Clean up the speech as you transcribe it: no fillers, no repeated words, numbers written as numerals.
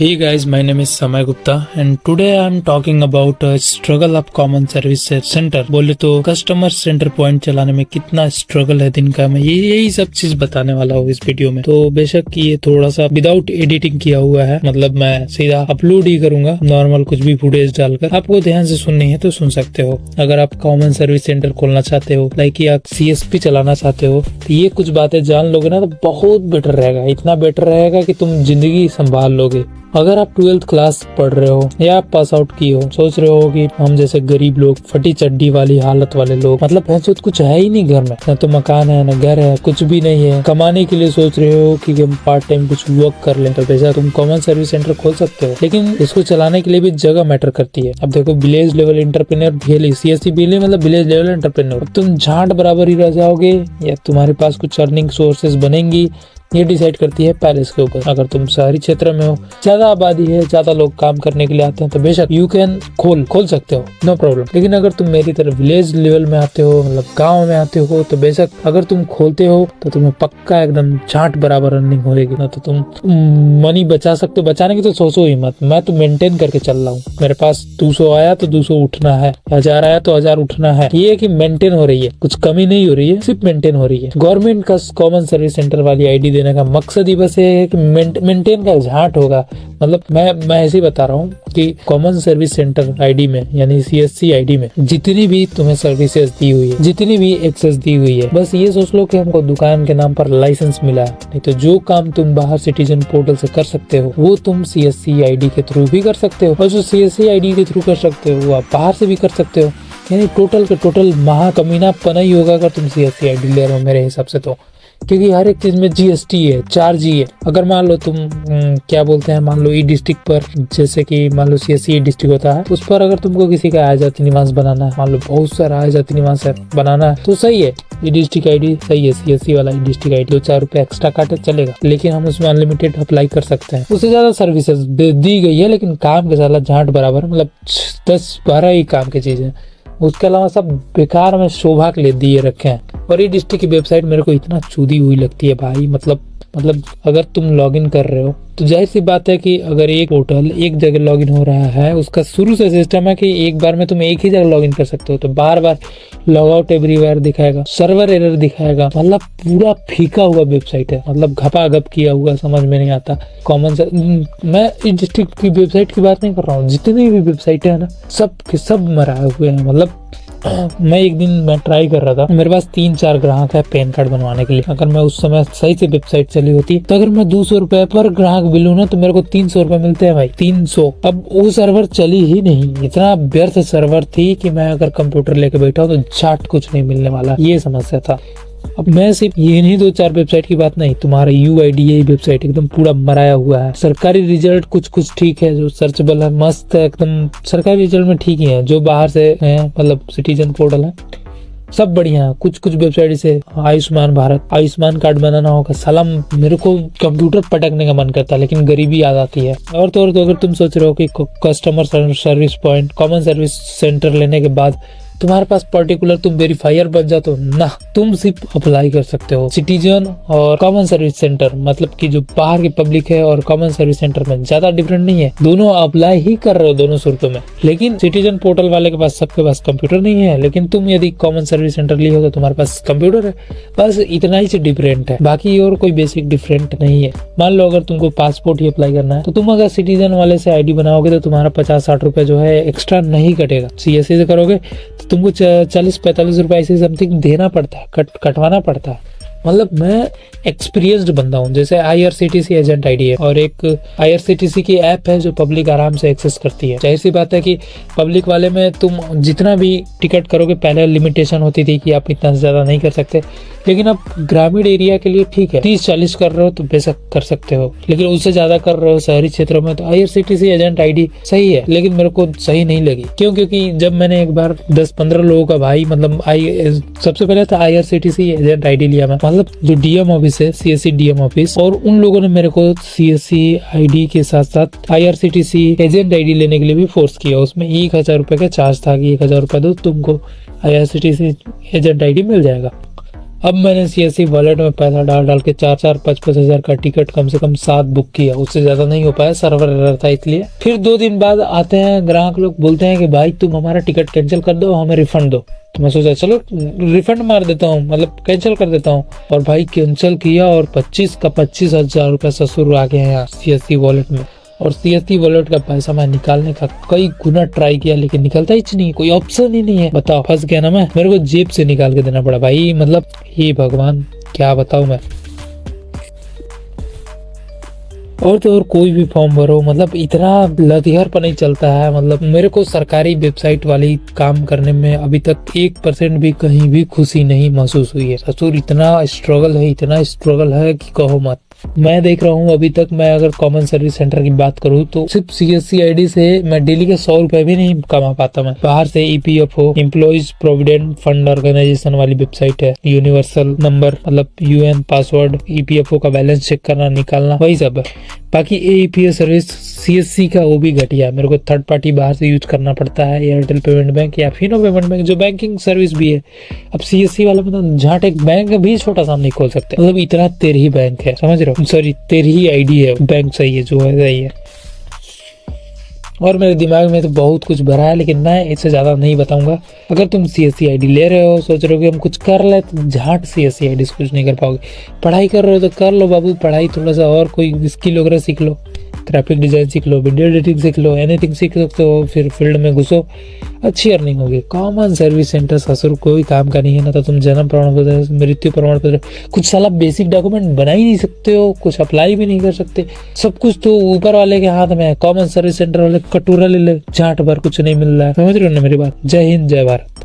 Hey guys, my name is Samay Gupta and today I am talking about struggle of common service center। बोले तो customer centre point चलाने में कितना struggle है दिन का, मैं यही सब चीज बताने वाला हूँ इस वीडियो में। तो बेशक ये थोड़ा सा विदाउट एडिटिंग किया हुआ है, मतलब मैं सीधा अपलोड ही करूंगा नॉर्मल कुछ भी फुटेज डालकर। आपको ध्यान से सुननी है तो सुन सकते हो। अगर आप कॉमन सर्विस सेंटर खोलना चाहते हो, लाइक आप CSP चलाना चाहते हो, तो ये कुछ बातें जान लोगे ना तो बहुत बेटर रहेगा। इतना बेटर रहेगा कि तुम जिंदगी संभाल लोगे। अगर आप 12th क्लास पढ़ रहे हो या आप पास आउट किए हो, सोच रहे हो कि हम जैसे गरीब लोग, फटी चड्डी वाली हालत वाले लोग, मतलब भैंसो कुछ है ही नहीं घर में, न तो मकान है न घर है, कुछ भी नहीं है, कमाने के लिए सोच रहे हो कि हम पार्ट टाइम कुछ वर्क कर लें, तो वैसा तुम कॉमन सर्विस सेंटर खोल सकते हो। लेकिन इसको चलाने के लिए भी जगह मैटर करती है। अब देखो, village level entrepreneur VLE CSC BLE मतलब विलेज लेवल एंटरप्रेन्योर। तुम झांट बराबर ही रह जाओगे या तुम्हारे पास कुछ अर्निंग सोर्सेज बनेंगी, ये डिसाइड करती है पैलेस के ऊपर। अगर तुम शहरी क्षेत्र में हो, ज्यादा आबादी है, ज्यादा लोग काम करने के लिए आते हैं, तो बेशक यू कैन खोल सकते हो, नो प्रॉब्लम। लेकिन अगर तुम मेरी तरह विलेज लेवल में आते हो, मतलब गांव में आते हो, तो बेशक अगर तुम खोलते हो तो तुम्हें पक्का एकदम झांट बराबर अर्निंग होगी। ना तो तुम मनी बचा सकते हो। बचाने की तो सोचो ही मत। मैं तो मेंटेन करके चल रहा हूँ। मेरे पास 200 आया तो 200 उठना है, 1000 आया तो 1000 उठना है। ये है कि मेंटेन हो रही है, कुछ कमी नहीं हो रही है, सिर्फ मेंटेन हो रही है। गवर्नमेंट का कॉमन सर्विस सेंटर वाली ID देने का मकसद ही बस ये है कि मेंटेन का झांट होगा। मतलब मैं ऐसे ही बता रहा हूँ कि कॉमन सर्विस सेंटर ID में, यानी CSC ID में जितनी भी तुम्हें सर्विसेज दी हुई है, जितनी भी एक्सेस दी हुई है, बस ये सोच लो कि हमको दुकान के नाम पर लाइसेंस मिला है। नहीं तो जो काम तुम बाहर सिटीजन पोर्टल से कर सकते हो, वो तुम CSC ID के थ्रू भी कर सकते हो, और जो CSC ID के थ्रू कर सकते हो वो आप बाहर से भी कर सकते हो। यानी टोटल के टोटल महा कमीना पना ही होगा अगर तुम CSC ID ले रहे हो मेरे हिसाब से। तो क्योंकि हर एक चीज में GST है, चार्ज ही है। अगर मान लो तुम क्या बोलते हैं, मान लो ई डिस्ट्रिक्ट पर, जैसे कि मान लो CSC डिस्ट्रिक्ट होता है, उस पर अगर तुमको किसी का आय जाति निवास बनाना है, मान लो बहुत सारा आय जाति निवास बनाना है, तो सही है, ई डिस्ट्रिक्ट ID सही है। CSC वाला ई डिस्ट्रिक्ट ID 2-4 रुपए एक्स्ट्रा काटे चलेगा, लेकिन हम उसमें अनलिमिटेड अप्लाई कर सकते हैं। उससे ज्यादा सर्विसेज दी गई है, लेकिन काम के साला झांट बराबर, मतलब 10-12 ही काम की चीज है। उसके अलावा सब बेकार में शोभा के लिए दिए रखे हैं। और ये डिस्ट्रिक्ट की वेबसाइट मेरे को इतना चूदी हुई लगती है भाई। मतलब अगर तुम लॉगिन कर रहे हो तो जाहिर सी बात है कि अगर एक पोर्टल एक जगह लॉगिन हो रहा है, उसका शुरू से सिस्टम है कि एक बार में तुम एक ही जगह लॉगिन कर सकते हो, तो बार बार लॉग आउट एवरीवेयर दिखाएगा, सर्वर एरर दिखाएगा। मतलब पूरा फीका हुआ वेबसाइट है, मतलब घपाघप किया हुआ, समझ में नहीं आता। कॉमन से मैं इस डिस्ट्रिक्ट की वेबसाइट की बात नहीं कर रहा हूँ, जितनी भी वेबसाइट है ना, सब के सब मराए हुए हैं। मतलब मैं एक दिन मैं ट्राई कर रहा था, मेरे पास 3-4 ग्राहक है पैन कार्ड बनवाने के लिए। अगर मैं उस समय सही से वेबसाइट चली होती, तो अगर मैं 200 रुपए पर ग्राहक बिलूँ ना, तो मेरे को 300 रुपए मिलते हैं भाई, 300। अब वो सर्वर चली ही नहीं, इतना व्यर्थ सर्वर थी कि मैं अगर कंप्यूटर लेके बैठा हूँ तो झाट कुछ नहीं मिलने वाला, ये समस्या था। अब मैं सिर्फ ये नहीं 2-4 वेबसाइट की बात नहीं, तुम्हारा UIDAI वेबसाइट एकदम पूरा मराया हुआ है। सरकारी रिजल्ट कुछ ठीक है, जो सर्चेबल है, मस्त है एकदम। सरकारी रिजल्ट में ठीक ही है, जो बाहर से है, मतलब सिटीजन पोर्टल है, सब बढ़िया है। कुछ वेबसाइट से आयुष्मान भारत, आयुष्मान कार्ड बनाना होगा, सलाम मेरे को कंप्यूटर पटकने का मन करता है, लेकिन गरीबी याद आती है। और तो अगर तुम सोच रहे हो कि customer service point, common service centre लेने के बाद तुम्हारे पास पर्टिकुलर तुम वेरीफायर बन जाते हो ना, तुम सिर्फ अप्लाई कर सकते हो। सिटीजन और कॉमन सर्विस सेंटर, मतलब कि जो बाहर की पब्लिक है, और कॉमन सर्विस सेंटर में ज्यादा डिफरेंट नहीं है, दोनों अप्लाई ही कर रहे हो दोनों सूरतों में। लेकिन सिटीजन पोर्टल वाले के पास, सबके पास कंप्यूटर नहीं है, लेकिन तुम यदि कॉमन सर्विस सेंटर लिए हो तो तुम्हारे पास कंप्यूटर है। बस इतना ही से डिफरेंट है, बाकी और कोई बेसिक डिफरेंट नहीं है। मान लो अगर तुमको पासपोर्ट ही अप्लाई करना है, तो तुम अगर सिटीजन वाले से ID बनाओगे तो तुम्हारा 50-60 रुपए जो है एक्स्ट्रा नहीं कटेगा। CSC से करोगे तुमको 40-45 रुपए ऐसे समथिंग देना पड़ता है, कटवाना पड़ता है। मतलब मैं एक्सपीरियंस्ड बंदा हूँ। जैसे IRCTC एजेंट ID है, और एक IRCTC की ऐप है जो पब्लिक आराम से एक्सेस करती है। जाहिर सी बात है कि पब्लिक वाले में तुम जितना भी टिकट करोगे, पहले लिमिटेशन होती थी कि आप इतना ज्यादा नहीं कर सकते, लेकिन अब ग्रामीण एरिया के लिए ठीक है, 30-40 कर रहे हो तो बेशक कर सकते हो। लेकिन उससे ज्यादा कर रहे हो शहरी क्षेत्रों में, तो IRCTC एजेंट ID सही है, लेकिन मेरे को सही नहीं लगी। क्योंकि जब मैंने एक बार 10-15 लोगों का भाई, मतलब सबसे पहले था IRCTC एजेंट ID लिया मैं, मतलब जो DM ऑफिस है, CSC DM ऑफिस, और उन लोगों ने मेरे को CSC ID के साथ साथ IRCTC एजेंट ID लेने के लिए भी फोर्स किया। उसमें 1000 रुपए का चार्ज था कि 1000 रुपए दो, तुमको IRCTC एजेंट ID मिल जाएगा। अब मैंने CSC वॉलेट में पैसा डाल डाल के 4-5 हजार का टिकट कम से कम 7 बुक किया, उससे ज्यादा नहीं हो पाया, सर्वर एरर था इसलिए। फिर 2 दिन बाद आते हैं ग्राहक लोग, बोलते हैं कि भाई तुम हमारा टिकट कैंसिल कर दो, हमें रिफंड दो। तो मैं सोचा चलो रिफंड मार देता हूँ, मतलब कैंसिल कर देता हूँ। और भाई कैंसिल किया और 25 हजार रुपया ससुर आ गया यहाँ CSC वॉलेट में। और CSC वॉलेट का पैसा मैं निकालने का कई गुना ट्राई किया, लेकिन निकलता ही नहीं, कोई ऑप्शन ही नहीं है। बताओ फंस गया ना मैं, मेरे को जेब से निकाल के देना पड़ा भाई, मतलब हे भगवान क्या बताऊं मैं। और तो और कोई भी फॉर्म भरो, मतलब इतना लतिहर पर नहीं चलता है। मतलब मेरे को सरकारी वेबसाइट वाली काम करने में अभी तक 1% भी कहीं भी खुशी नहीं महसूस हुई है ससुर। इतना स्ट्रगल है कि कहो मत। मैं देख रहा हूँ अभी तक, मैं अगर कॉमन सर्विस सेंटर की बात करूँ तो सिर्फ CSC ID से मैं डेली के 100 रुपए भी नहीं कमा पाता। मैं बाहर से EPFO employees provident fund organisation वाली वेबसाइट है, यूनिवर्सल नंबर मतलब UN पासवर्ड, EPFO का बैलेंस चेक करना निकालना, वही सब है। बाकी APS सर्विस CSC का वो भी घटिया, मेरे को थर्ड पार्टी बाहर से यूज करना पड़ता है, एयरटेल पेमेंट बैंक या फिनो पेमेंट बैंक, जो बैंकिंग सर्विस भी है। अब CSC वाला मतलब झाट एक बैंक भी छोटा सा नहीं खोल सकते, मतलब इतना तेरही बैंक है, समझ रहे हो, सॉरी तेरही ID है बैंक, सही है जो है सही है। और मेरे दिमाग में तो बहुत कुछ भरा है, लेकिन मैं इससे ज्यादा नहीं बताऊंगा। अगर तुम CSC ID ले रहे हो, सोच रहे हो कि हम कुछ कर ले, तो झाट CSC ID से कुछ नहीं कर पाओगे। पढ़ाई कर रहे हो तो कर लो बाबू पढ़ाई, थोड़ा सा और कोई स्किल वगैरह सीख लो, ग्राफिक डिजाइन सीख लो, वीडियो एडिटिंग सीख लो, एनीथिंग सीख सकते हो, फिर फील्ड में घुसो, अच्छी अर्निंग होगी। कॉमन सर्विस सेंटर ससुर कोई काम का नहीं है ना। तो तुम जन्म प्रमाण पत्र, मृत्यु प्रमाण पत्र, कुछ साला बेसिक डॉक्यूमेंट बना ही नहीं सकते हो, कुछ अप्लाई भी नहीं कर सकते। सब कुछ तो ऊपर वाले के हाथ में है। कॉमन सर्विस सेंटर वाले कटोरा ले ले, झाट भर कुछ नहीं मिल रहा है। समझ रहे हो ना मेरी बात। जय हिंद जय भारत।